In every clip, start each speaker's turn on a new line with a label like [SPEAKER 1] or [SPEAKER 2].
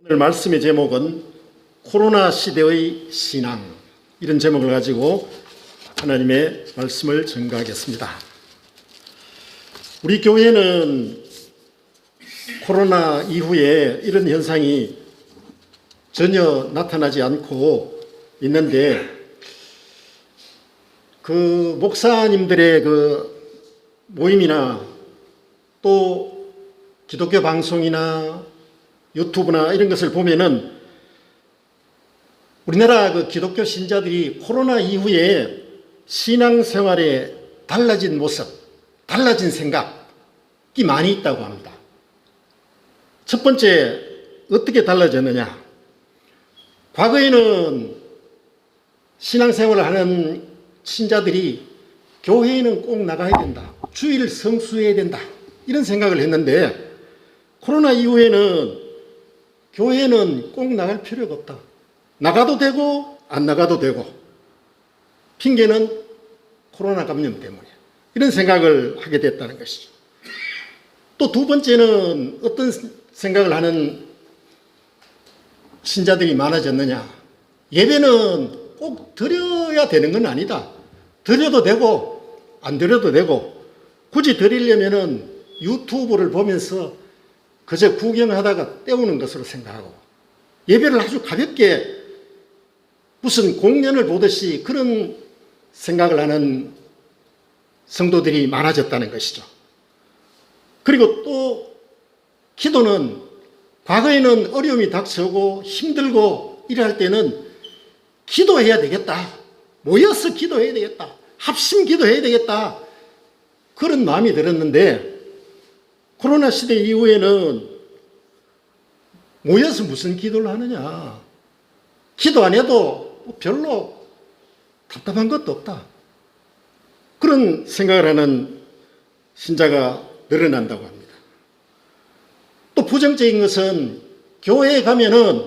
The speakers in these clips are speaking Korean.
[SPEAKER 1] 오늘 말씀의 제목은 코로나 시대의 신앙, 이런 제목을 가지고 하나님의 말씀을 전가하겠습니다. 우리 교회는 코로나 이후에 이런 현상이 전혀 나타나지 않고 있는데, 그 목사님들의 그 모임이나 또 기독교 방송이나 유튜브나 이런 것을 보면은 우리나라 그 기독교 신자들이 코로나 이후에 신앙생활에 달라진 모습, 달라진 생각이 많이 있다고 합니다. 첫 번째, 어떻게 달라졌느냐? 과거에는 신앙생활을 하는 신자들이 교회에는 꼭 나가야 된다, 주일 성수해야 된다, 이런 생각을 했는데, 코로나 이후에는 교회는 꼭 나갈 필요가 없다. 나가도 되고 안 나가도 되고, 핑계는 코로나 감염 때문에, 이런 생각을 하게 됐다는 것이죠. 또 두 번째는 어떤 생각을 하는 신자들이 많아졌느냐? 예배는 꼭 드려야 되는 건 아니다. 드려도 되고 안 드려도 되고, 굳이 드리려면은 유튜브를 보면서 그저 구경하다가 때우는 것으로 생각하고, 예배를 아주 가볍게 무슨 공연을 보듯이 그런 생각을 하는 성도들이 많아졌다는 것이죠. 그리고 또 기도는, 과거에는 어려움이 닥쳐오고 힘들고 이럴 때는 기도해야 되겠다, 모여서 기도해야 되겠다, 합심 기도해야 되겠다, 그런 마음이 들었는데, 코로나 시대 이후에는 모여서 무슨 기도를 하느냐? 기도 안 해도 별로 답답한 것도 없다, 그런 생각을 하는 신자가 늘어난다고 합니다. 또 부정적인 것은, 교회에 가면은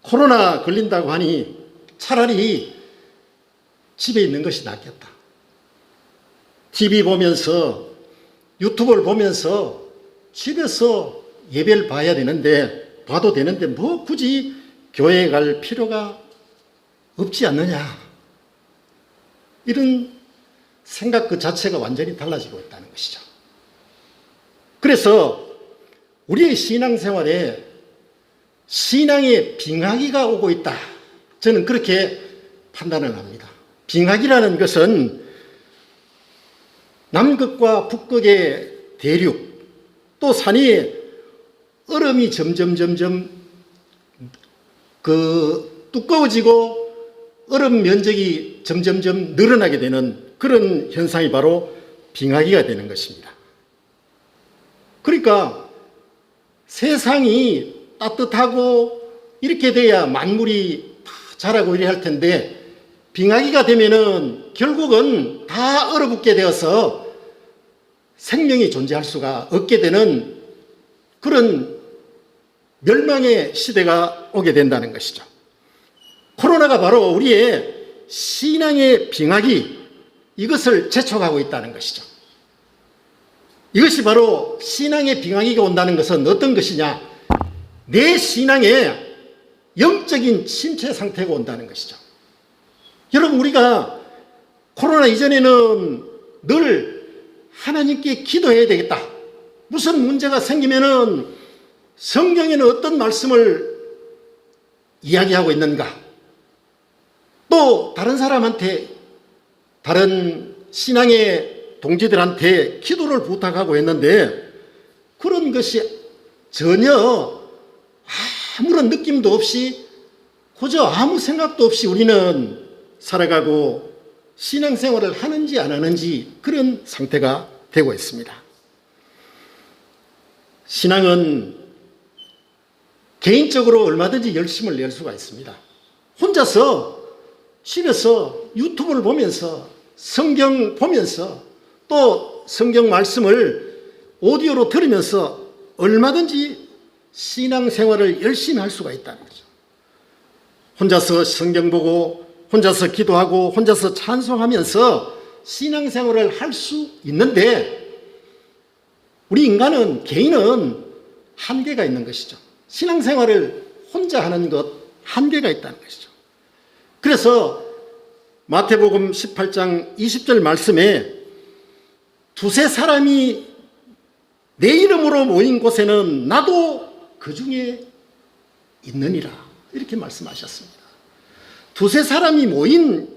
[SPEAKER 1] 코로나 걸린다고 하니 차라리 집에 있는 것이 낫겠다. TV 보면서, 유튜브를 보면서 집에서 예배를 봐야 되는데, 봐도 되는데 뭐 굳이 교회에 갈 필요가 없지 않느냐, 이런 생각 그 자체가 완전히 달라지고 있다는 것이죠. 그래서 우리의 신앙생활에 신앙의 빙하기가 오고 있다, 저는 그렇게 판단을 합니다. 빙하기라는 것은 남극과 북극의 대륙, 또 산 위에 얼음이 점점 두꺼워지고 얼음 면적이 점점 늘어나게 되는 그런 현상이 바로 빙하기가 되는 것입니다. 그러니까 세상이 따뜻하고 이렇게 돼야 만물이 자라고 이래 할 텐데, 빙하기가 되면은 결국은 다 얼어붙게 되어서 생명이 존재할 수가 없게 되는 그런 멸망의 시대가 오게 된다는 것이죠. 코로나가 바로 우리의 신앙의 빙하기, 이것을 재촉하고 있다는 것이죠. 이것이 바로 신앙의 빙하기가 온다는 것은 어떤 것이냐? 내 신앙의 영적인 침체 상태가 온다는 것이죠. 여러분, 우리가 코로나 이전에는 늘 하나님께 기도해야 되겠다, 무슨 문제가 생기면은 성경에는 어떤 말씀을 이야기하고 있는가, 또 다른 사람한테, 다른 신앙의 동지들한테 기도를 부탁하고 했는데, 그런 것이 전혀 아무런 느낌도 없이, 그저 아무 생각도 없이 우리는 살아가고 신앙생활을 하는지 안 하는지 그런 상태가 되고 있습니다. 신앙은 개인적으로 얼마든지 열심을 낼 수가 있습니다. 혼자서 집에서 유튜브를 보면서, 성경 보면서, 또 성경 말씀을 오디오로 들으면서 얼마든지 신앙생활을 열심히 할 수가 있다는 거죠. 혼자서 성경 보고, 혼자서 기도하고, 혼자서 찬송하면서 신앙생활을 할 수 있는데, 우리 인간은, 개인은 한계가 있는 것이죠. 신앙생활을 혼자 하는 것 한계가 있다는 것이죠. 그래서 마태복음 18장 20절 말씀에 두세 사람이 내 이름으로 모인 곳에는 나도 그 중에 있느니라 이렇게 말씀하셨습니다. 두세 사람이 모인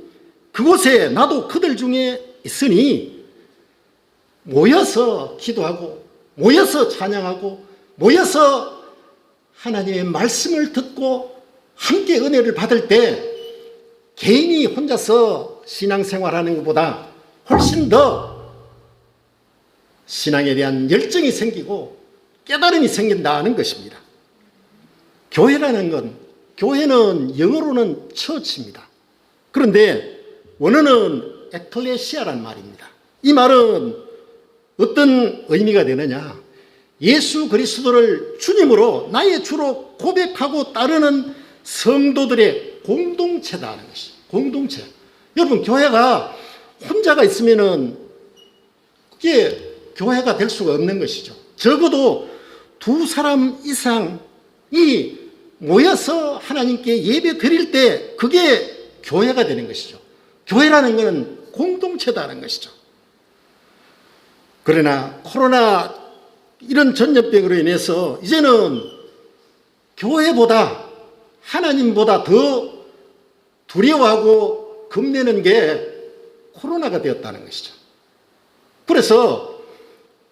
[SPEAKER 1] 그곳에 나도 그들 중에 있으니 모여서 기도하고 모여서 찬양하고 모여서 하나님의 말씀을 듣고 함께 은혜를 받을 때 개인이 혼자서 신앙생활하는 것보다 훨씬 더 신앙에 대한 열정이 생기고 깨달음이 생긴다는 것입니다. 교회라는 건, 교회는 영어로는 처치입니다. 그런데 원어는 에클레시아란 말입니다. 이 말은 어떤 의미가 되느냐? 예수 그리스도를 주님으로 나의 주로 고백하고 따르는 성도들의 공동체다는 것이죠. 공동체. 여러분, 교회가 혼자가 있으면은 그게 교회가 될 수가 없는 것이죠. 적어도 두 사람 이상이 모여서 하나님께 예배 드릴 때 그게 교회가 되는 것이죠. 교회라는 것은 공동체다는 것이죠. 그러나 코로나 이런 전염병으로 인해서 이제는 교회보다 하나님보다 더 두려워하고 겁내는 게 코로나가 되었다는 것이죠. 그래서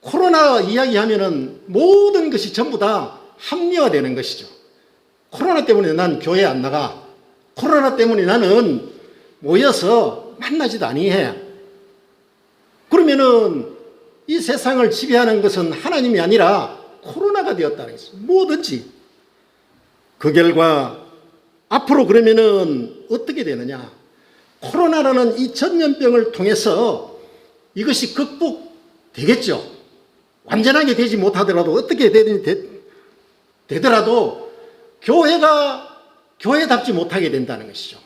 [SPEAKER 1] 코로나 이야기하면은 모든 것이 전부 다 합리화되는 것이죠. 코로나 때문에 난 교회 안 나가. 코로나 때문에 나는 모여서 만나지도 아니해. 그러면은 이 세상을 지배하는 것은 하나님이 아니라 코로나가 되었다는 것이죠. 뭐든지. 그 결과 앞으로 그러면은 어떻게 되느냐? 코로나라는 이 전염병을 통해서 이것이 극복되겠죠. 완전하게 되지 못하더라도 어떻게 되더라도 교회가 교회답지 못하게 된다는 것이죠.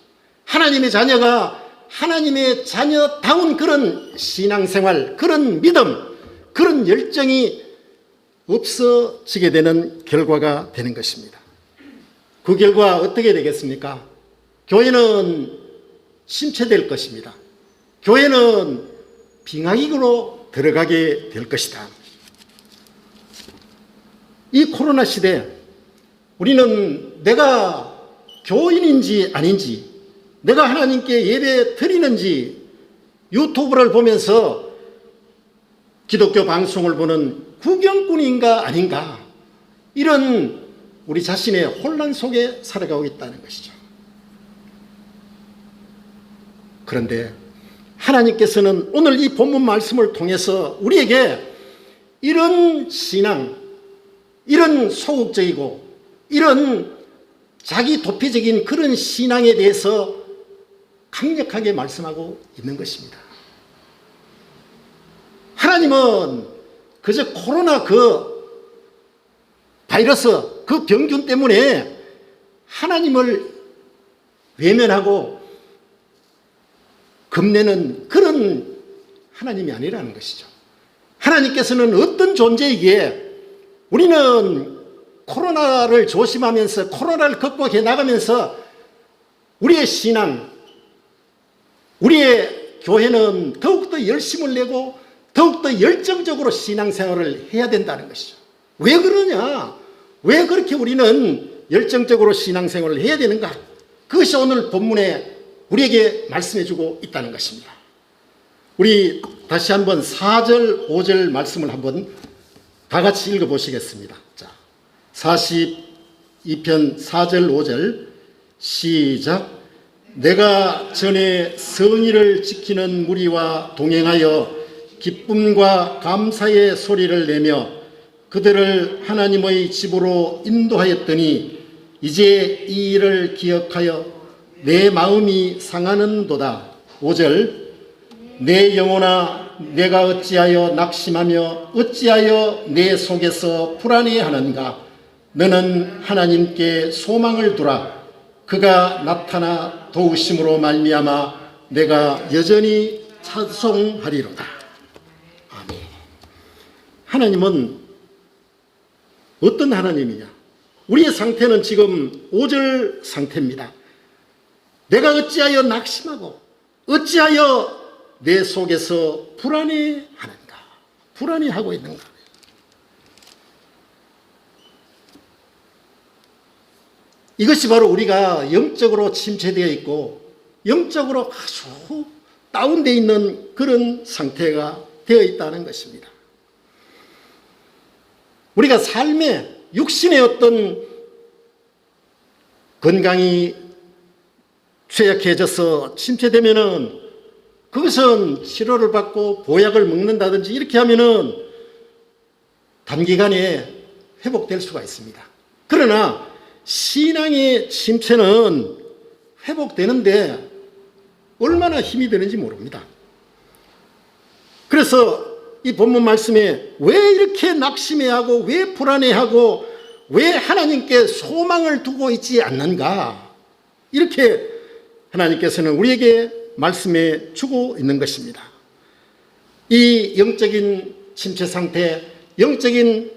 [SPEAKER 1] 하나님의 자녀가 하나님의 자녀다운 그런 신앙생활, 그런 믿음, 그런 열정이 없어지게 되는 결과가 되는 것입니다. 그 결과 어떻게 되겠습니까? 교회는 침체될 것입니다. 교회는 빙하기로 들어가게 될 것이다. 이 코로나 시대 우리는 내가 교인인지 아닌지, 내가 하나님께 예배 드리는지 유튜브를 보면서 기독교 방송을 보는 구경꾼인가 아닌가, 이런 우리 자신의 혼란 속에 살아가고 있다는 것이죠. 그런데 하나님께서는 오늘 이 본문 말씀을 통해서 우리에게 이런 신앙, 이런 소극적이고 이런 자기 도피적인 그런 신앙에 대해서 강력하게 말씀하고 있는 것입니다. 하나님은 그저 코로나 그 바이러스, 그 병균 때문에 하나님을 외면하고 겁내는 그런 하나님이 아니라는 것이죠. 하나님께서는 어떤 존재이기에 우리는 코로나를 조심하면서 코로나를 극복해 나가면서 우리의 신앙, 우리의 교회는 더욱더 열심을 내고 더욱더 열정적으로 신앙생활을 해야 된다는 것이죠. 왜 그러냐? 왜 그렇게 우리는 열정적으로 신앙생활을 해야 되는가? 그것이 오늘 본문에 우리에게 말씀해주고 있다는 것입니다. 우리 다시 한번 4절, 5절 말씀을 한번 다 같이 읽어보시겠습니다. 자, 42편 4절, 5절 시작. 내가 전에 성의를 지키는 무리와 동행하여 기쁨과 감사의 소리를 내며 그들을 하나님의 집으로 인도하였더니 이제 이 일을 기억하여 내 마음이 상하는도다. 5절 내 영혼아 내가 어찌하여 낙심하며 어찌하여 내 속에서 불안해하는가. 너는 하나님께 소망을 두라. 그가 나타나 도우심으로 말미암아 내가 여전히 찬송하리로다. 아멘. 하나님은 어떤 하나님이냐? 우리의 상태는 지금 5절 상태입니다. 내가 어찌하여 낙심하고 어찌하여 내 속에서 불안해하는가? 불안해하고 있는가? 이것이 바로 우리가 영적으로 침체되어 있고 영적으로 아주 다운되어 있는 그런 상태가 되어 있다는 것입니다. 우리가 삶의 육신의 어떤 건강이 쇠약해져서 침체되면은 그것은 치료를 받고 보약을 먹는다든지 이렇게 하면은 단기간에 회복될 수가 있습니다. 그러나 신앙의 침체는 회복되는데 얼마나 힘이 드는지 모릅니다. 그래서 이 본문 말씀에 왜 이렇게 낙심해하고 왜 불안해하고 왜 하나님께 소망을 두고 있지 않는가? 이렇게 하나님께서는 우리에게 말씀해 주고 있는 것입니다. 이 영적인 침체 상태, 영적인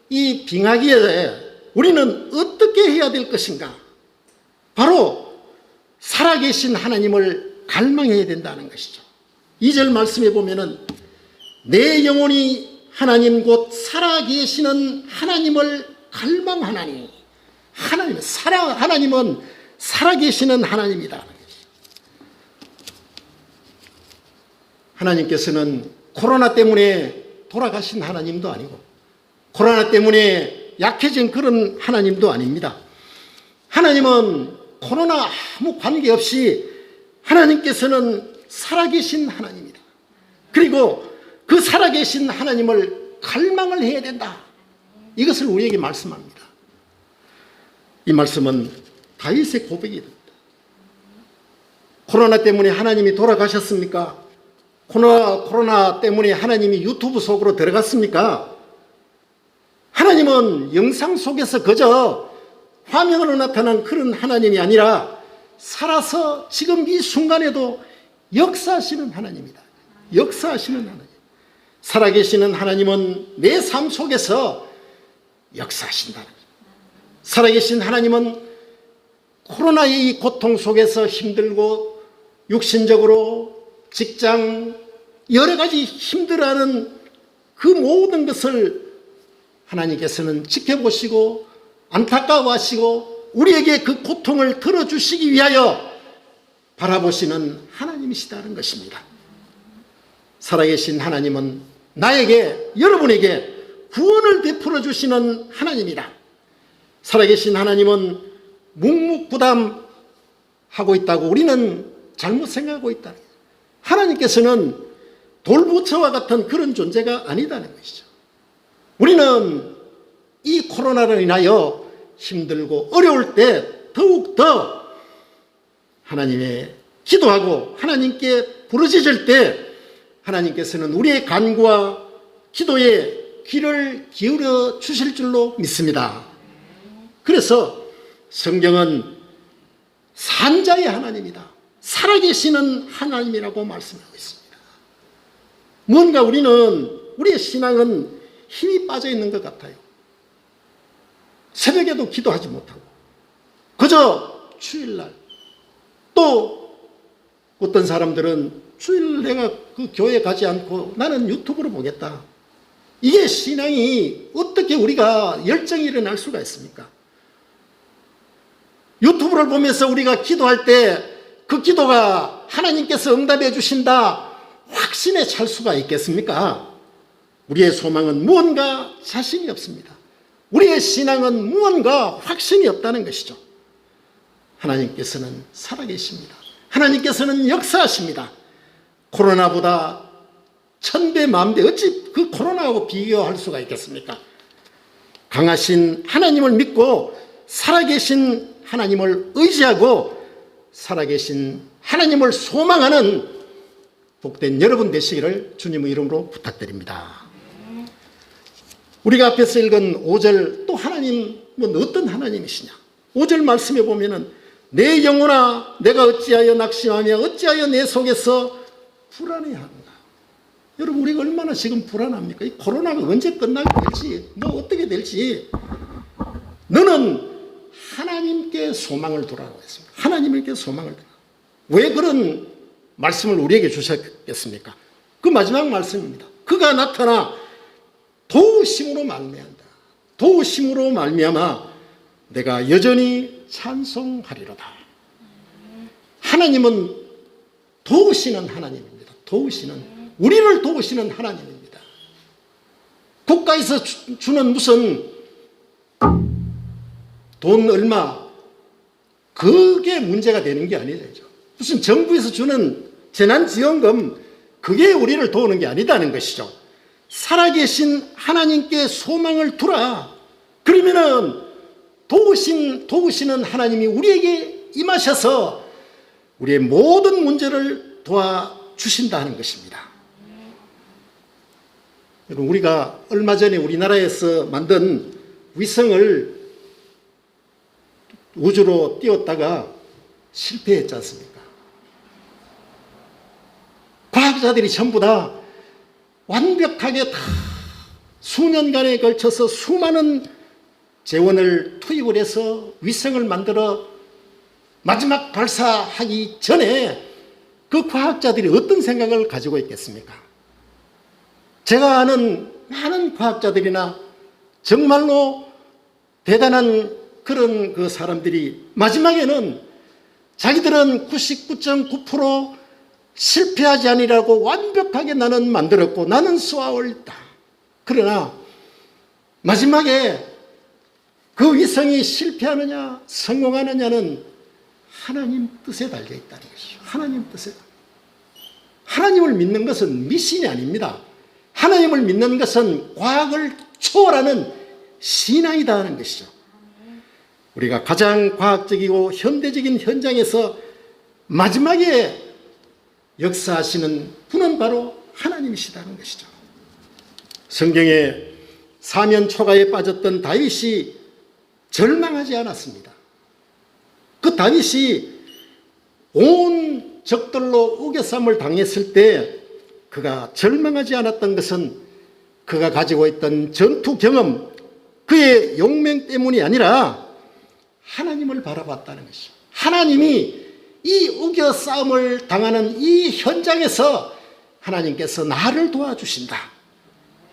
[SPEAKER 1] 이 빙하기에 우리는 어떻게 해야 될 것인가? 바로 살아계신 하나님을 갈망해야 된다는 것이죠. 2절 말씀에 보면은 내 영혼이 하나님 곧 살아계시는 하나님을 갈망하나니 하나님은 살아계시는 하나님이다. 하나님께서는 코로나 때문에 돌아가신 하나님도 아니고 코로나 때문에 약해진 그런 하나님도 아닙니다. 하나님은 코로나 아무 관계없이 하나님께서는 살아계신 하나님이다. 그리고 그 살아계신 하나님을 갈망을 해야 된다. 이것을 우리에게 말씀합니다. 이 말씀은 다윗의 고백입니다. 코로나 때문에 하나님이 돌아가셨습니까? 코로나 때문에 하나님이 유튜브 속으로 들어갔습니까? 하나님은 영상 속에서 그저 화면으로 나타난 그런 하나님이 아니라 살아서 지금 이 순간에도 역사하시는 하나님이다. 역사하시는 하나님. 살아계시는 하나님은 내 삶 속에서 역사하신다. 살아계신 하나님은 코로나의 이 고통 속에서 힘들고 육신적으로 직장 여러 가지 힘들어하는 그 모든 것을 하나님께서는 지켜보시고 안타까워하시고 우리에게 그 고통을 들어주시기 위하여 바라보시는 하나님이시다는 것입니다. 살아계신 하나님은 나에게 여러분에게 구원을 베풀어 주시는 하나님이다. 살아계신 하나님은 묵묵부담하고 있다고 우리는 잘못 생각하고 있다. 하나님께서는 돌부처와 같은 그런 존재가 아니다는 것이죠. 우리는 이 코로나로 인하여 힘들고 어려울 때 더욱더 하나님의 기도하고 하나님께 부르짖을 때 하나님께서는 우리의 간구와 기도에 귀를 기울여 주실 줄로 믿습니다. 그래서 성경은 산자의 하나님이다. 살아계시는 하나님이라고 말씀하고 있습니다. 뭔가 우리의 신앙은 힘이 빠져 있는 것 같아요. 새벽에도 기도하지 못하고 그저 주일날 또 어떤 사람들은 주일 내가 그 교회 가지 않고 나는 유튜브로 보겠다. 이게 신앙이 어떻게 우리가 열정이 일어날 수가 있습니까? 유튜브를 보면서 우리가 기도할 때 그 기도가 하나님께서 응답해 주신다 확신에 찰 수가 있겠습니까? 우리의 소망은 무언가 자신이 없습니다. 우리의 신앙은 무언가 확신이 없다는 것이죠. 하나님께서는 살아계십니다. 하나님께서는 역사하십니다. 코로나보다 천배 만배 어찌 그 코로나하고 비교할 수가 있겠습니까? 강하신 하나님을 믿고 살아계신 하나님을 의지하고 살아계신 하나님을 소망하는 복된 여러분 되시기를 주님의 이름으로 부탁드립니다. 우리가 앞에서 읽은 5절 또 하나님은 어떤 하나님이시냐? 5절 말씀에 보면은 내 영혼아 내가 어찌하여 낙심하며 어찌하여 내 속에서 불안해하는가? 여러분 우리가 얼마나 지금 불안합니까? 이 코로나가 언제 끝나게 될지 뭐 어떻게 될지 너는 하나님께 소망을 두라고 했습니다. 하나님께 소망을 두라. 왜 그런 말씀을 우리에게 주셨겠습니까? 그 마지막 말씀입니다. 그가 나타나 도우심으로 말미암다. 도우심으로 말미암아 내가 여전히 찬송하리로다. 하나님은 도우시는 하나님입니다. 도우시는, 우리를 도우시는 하나님입니다. 국가에서 주는 무슨 돈 얼마, 그게 문제가 되는 게 아니죠. 무슨 정부에서 주는 재난지원금, 그게 우리를 도우는 게 아니다는 것이죠. 살아계신 하나님께 소망을 두라. 그러면은 도우시는 하나님이 우리에게 임하셔서 우리의 모든 문제를 도와주신다는 것입니다. 여러분, 우리가 얼마 전에 우리나라에서 만든 위성을 우주로 띄웠다가 실패했지 않습니까? 과학자들이 전부 다 완벽하게 다 수년간에 걸쳐서 수많은 재원을 투입을 해서 위성을 만들어 마지막 발사하기 전에 그 과학자들이 어떤 생각을 가지고 있겠습니까? 제가 아는 많은 과학자들이나 정말로 대단한 그런 그 사람들이 마지막에는 자기들은 99.9% 실패하지 아니라고 완벽하게 나는 만들었고 나는 쏘아올렸다. 그러나 마지막에 그 위성이 실패하느냐 성공하느냐는 하나님 뜻에 달려 있다는 것이죠. 하나님 뜻에. 하나님을 믿는 것은 미신이 아닙니다. 하나님을 믿는 것은 과학을 초월하는 신앙이다 하는 것이죠. 우리가 가장 과학적이고 현대적인 현장에서 마지막에 역사하시는 분은 바로 하나님이시다는 것이죠. 성경에 사면 초가에 빠졌던 다윗이 절망하지 않았습니다. 그 다윗이 온 적들로 우겨쌈을 당했을 때 그가 절망하지 않았던 것은 그가 가지고 있던 전투 경험, 그의 용맹 때문이 아니라 하나님을 바라봤다는 것이죠. 하나님이 이 우겨 싸움을 당하는 이 현장에서 하나님께서 나를 도와주신다.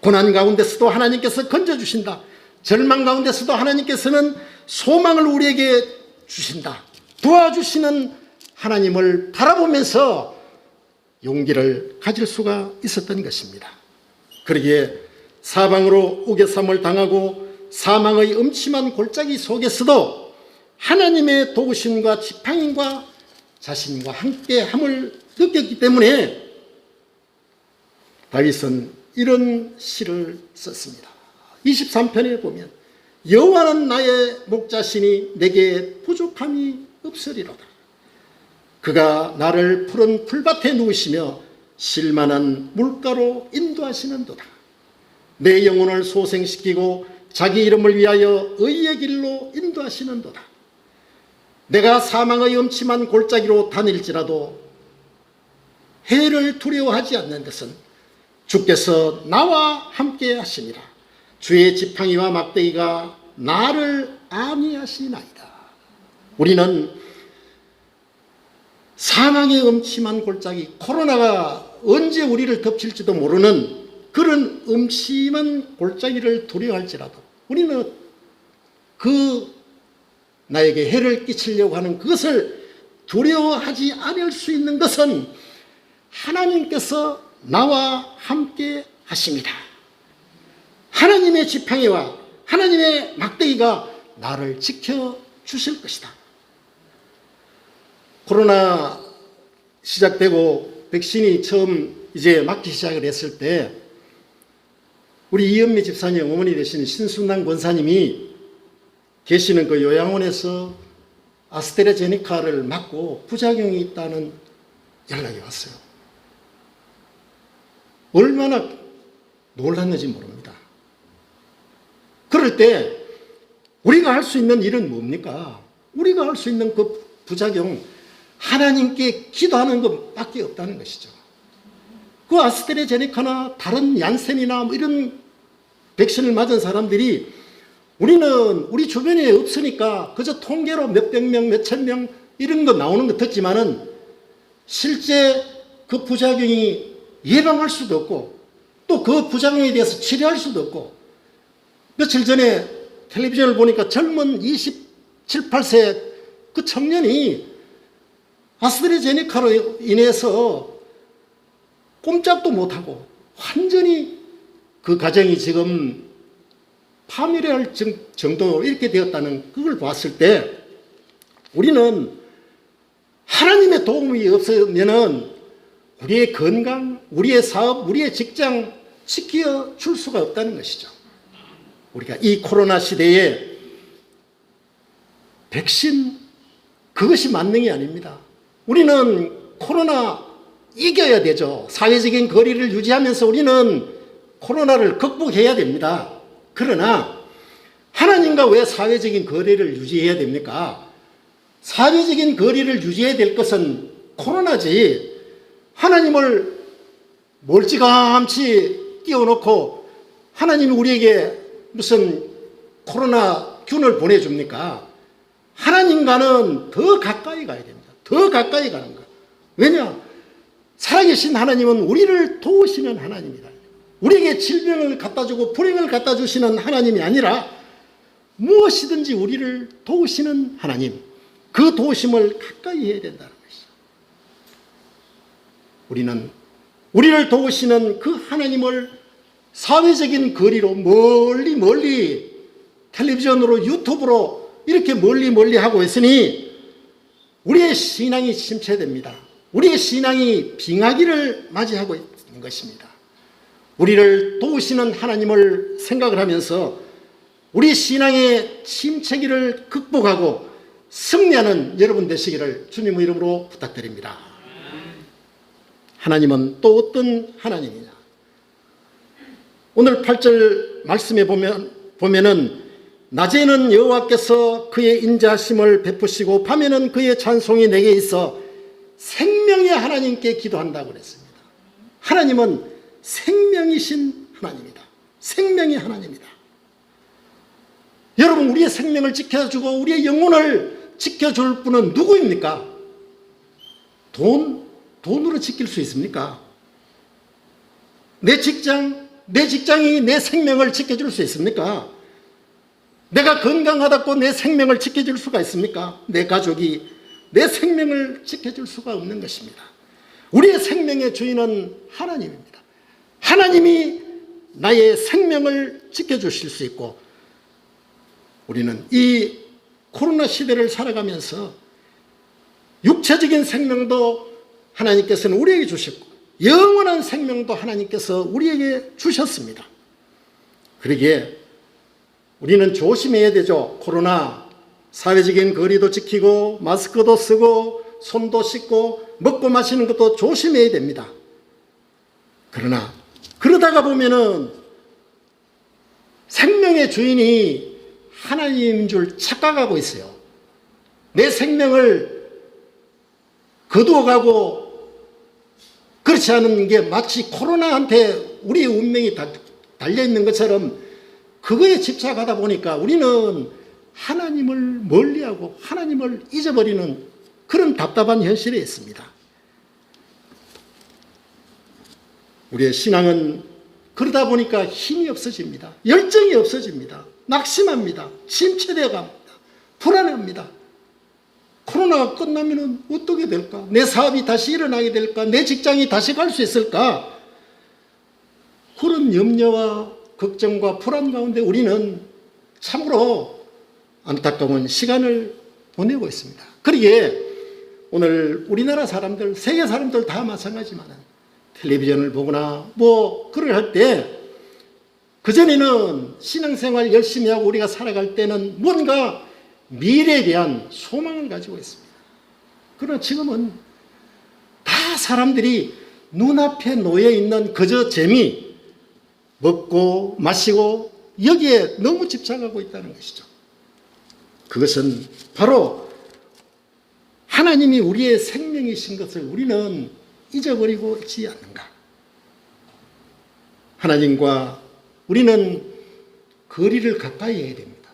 [SPEAKER 1] 고난 가운데서도 하나님께서 건져주신다. 절망 가운데서도 하나님께서는 소망을 우리에게 주신다. 도와주시는 하나님을 바라보면서 용기를 가질 수가 있었던 것입니다. 그러기에 사방으로 우겨쌈을 당하고 사망의 음침한 골짜기 속에서도 하나님의 도우심과 지팡이와 자신과 함께함을 느꼈기 때문에 다윗은 이런 시를 썼습니다. 23편에 보면 여호와는 나의 목자시니 내게 부족함이 없으리로다. 그가 나를 푸른 풀밭에 누우시며 쉴만한 물가로 인도하시는도다. 내 영혼을 소생시키고 자기 이름을 위하여 의의 길로 인도하시는도다. 내가 사망의 음침한 골짜기로 다닐지라도 해를 두려워하지 않는 것은 주께서 나와 함께 하시니라. 주의 지팡이와 막대기가 나를 안위하시나이다. 우리는 사망의 음침한 골짜기, 코로나가 언제 우리를 덮칠지도 모르는 그런 음침한 골짜기를 두려워할지라도 우리는 그 나에게 해를 끼치려고 하는 그것을 두려워하지 않을 수 있는 것은 하나님께서 나와 함께 하십니다. 하나님의 지팡이와 하나님의 막대기가 나를 지켜주실 것이다. 코로나 시작되고 백신이 처음 이제 맞기 시작을 했을 때 우리 이은미 집사님 어머니 되시는 신순남 권사님이 계시는 그 요양원에서 아스트라제네카를 맞고 부작용이 있다는 연락이 왔어요. 얼마나 놀랐는지 모릅니다. 그럴 때 우리가 할 수 있는 일은 뭡니까? 우리가 할 수 있는 그 부작용, 하나님께 기도하는 것밖에 없다는 것이죠. 그 아스트라제네카나 다른 얀센이나 뭐 이런 백신을 맞은 사람들이 우리는 우리 주변에 없으니까 그저 통계로 몇백 명, 몇천 명 이런 거 나오는 거 듣지만은 실제 그 부작용이 예방할 수도 없고 또 그 부작용에 대해서 치료할 수도 없고 며칠 전에 텔레비전을 보니까 젊은 27, 8세 그 청년이 아스트라제네카로 인해서 꼼짝도 못하고 완전히 그 가정이 지금 파멸할 정도로 이렇게 되었다는 그걸 봤을 때 우리는 하나님의 도움이 없으면은 우리의 건강, 우리의 사업, 우리의 직장 지켜줄 수가 없다는 것이죠. 우리가 이 코로나 시대에 백신 그것이 만능이 아닙니다. 우리는 코로나 이겨야 되죠. 사회적인 거리를 유지하면서 우리는 코로나를 극복해야 됩니다. 그러나 하나님과 왜 사회적인 거리를 유지해야 됩니까? 사회적인 거리를 유지해야 될 것은 코로나지 하나님을 멀찌감치 띄워놓고 하나님이 우리에게 무슨 코로나 균을 보내줍니까? 하나님과는 더 가까이 가야 됩니다. 더 가까이 가는 거. 왜냐? 살아계신 하나님은 우리를 도우시는 하나님이다. 우리에게 질병을 갖다주고 불행을 갖다주시는 하나님이 아니라 무엇이든지 우리를 도우시는 하나님, 그 도우심을 가까이 해야 된다는 것이죠. 우리는 우리를 도우시는 그 하나님을 사회적인 거리로 멀리 텔레비전으로 유튜브로 이렇게 멀리 하고 있으니 우리의 신앙이 침체됩니다. 우리의 신앙이 빙하기를 맞이하고 있는 것입니다. 우리를 도우시는 하나님을 생각을 하면서 우리 신앙의 침체기를 극복하고 승리하는 여러분 되시기를 주님의 이름으로 부탁드립니다. 하나님은 또 어떤 하나님이냐? 오늘 8절 말씀에 보면은 낮에는 여호와께서 그의 인자하심을 베푸시고 밤에는 그의 찬송이 내게 있어 생명의 하나님께 기도한다고 그랬습니다. 하나님은 생명이신 하나님이다. 생명의 하나님이다. 여러분, 우리의 생명을 지켜주고 우리의 영혼을 지켜줄 분은 누구입니까? 돈으로 지킬 수 있습니까? 내 직장이 내 생명을 지켜줄 수 있습니까? 내가 건강하다고 내 생명을 지켜줄 수가 있습니까? 내 가족이 내 생명을 지켜줄 수가 없는 것입니다. 우리의 생명의 주인은 하나님입니다. 하나님이 나의 생명을 지켜주실 수 있고 우리는 이 코로나 시대를 살아가면서 육체적인 생명도 하나님께서는 우리에게 주셨고 영원한 생명도 하나님께서 우리에게 주셨습니다. 그러기에 우리는 조심해야 되죠. 코로나 사회적인 거리도 지키고 마스크도 쓰고 손도 씻고 먹고 마시는 것도 조심해야 됩니다. 그러나 그러다가 보면은 생명의 주인이 하나님인 줄 착각하고 있어요. 내 생명을 거두어가고 그렇지 않은 게 마치 코로나한테 우리의 운명이 달려있는 것처럼 그거에 집착하다 보니까 우리는 하나님을 멀리하고 하나님을 잊어버리는 그런 답답한 현실에 있습니다. 우리의 신앙은 그러다 보니까 힘이 없어집니다. 열정이 없어집니다. 낙심합니다. 침체되어 갑니다. 불안합니다. 코로나가 끝나면 어떻게 될까? 내 사업이 다시 일어나게 될까? 내 직장이 다시 갈 수 있을까? 그런 염려와 걱정과 불안 가운데 우리는 참으로 안타까운 시간을 보내고 있습니다. 그러기에 오늘 우리나라 사람들, 세계 사람들 다 마찬가지지만 텔레비전을 보거나 그걸 할 때 그전에는 신앙생활 열심히 하고 우리가 살아갈 때는 뭔가 미래에 대한 소망을 가지고 있습니다. 그러나 지금은 다 사람들이 눈앞에 놓여 있는 그저 재미, 먹고 마시고 여기에 너무 집착하고 있다는 것이죠. 그것은 바로 하나님이 우리의 생명이신 것을 우리는 잊어버리고 있지 않는가. 하나님과 우리는 거리를 가까이 해야 됩니다.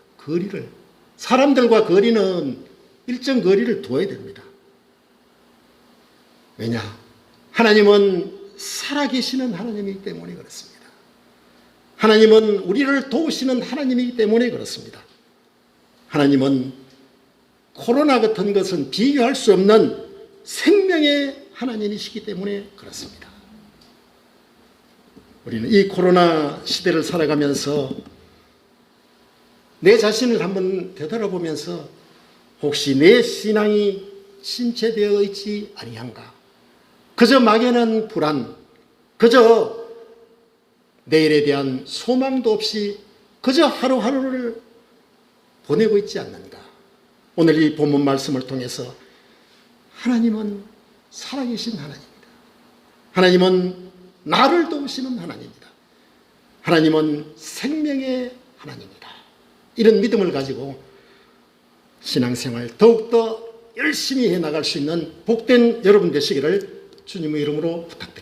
[SPEAKER 1] 사람들과 거리는 일정 거리를 둬야 됩니다. 왜냐? 하나님은 살아계시는 하나님이기 때문에 그렇습니다. 하나님은 우리를 도우시는 하나님이기 때문에 그렇습니다. 하나님은 코로나 같은 것은 비교할 수 없는 생명의 하나님이시기 때문에 그렇습니다. 우리는 이 코로나 시대를 살아가면서 내 자신을 한번 되돌아보면서 혹시 내 신앙이 침체되어 있지 아니한가? 그저 막연한 불안, 그저 내일에 대한 소망도 없이 그저 하루하루를 보내고 있지 않는가? 오늘 이 본문 말씀을 통해서 하나님은 살아계신 하나님입니다. 하나님은 나를 도우시는 하나님입니다. 하나님은 생명의 하나님입니다. 이런 믿음을 가지고 신앙생활 더욱더 열심히 해나갈 수 있는 복된 여러분 되시기를 주님의 이름으로 부탁드립니다.